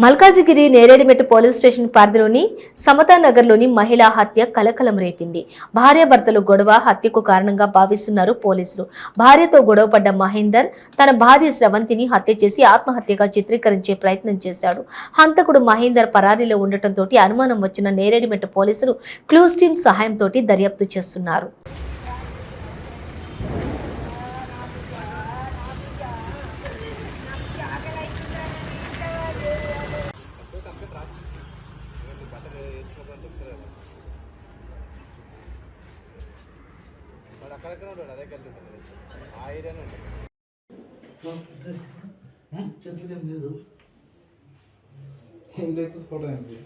Malkajgiri నేరేడిమెట్టు police station పరిధిలోని సమతానగర్లోని మహిళా హత్య కలకలం రేపింది. భార్యాభర్తలు గొడవ హత్యకు కారణంగా భావిస్తున్నారు పోలీసులు. భార్యతో గొడవపడ్డ మహేందర్ తన భార్య స్రవంతిని హత్య చేసి ఆత్మహత్యగా చిత్రీకరించే ప్రయత్నం చేశాడు. హంతకుడు మహేందర్ పరారీలో ఉండటంతో అనుమానం వచ్చిన నేరేడిమెట్టు పోలీసులు క్లూస్ టీమ్ సహాయంతో దర్యాప్తు చేస్తున్నారు. అక్కడెక్కడ ఉంటాడు అదే కలిసి ఉంటుంది ఆ ఏరియానే ఉంటుంది చేతులు ఏం లేదు ఏం లేకపోతే ఫోటో ఏంటి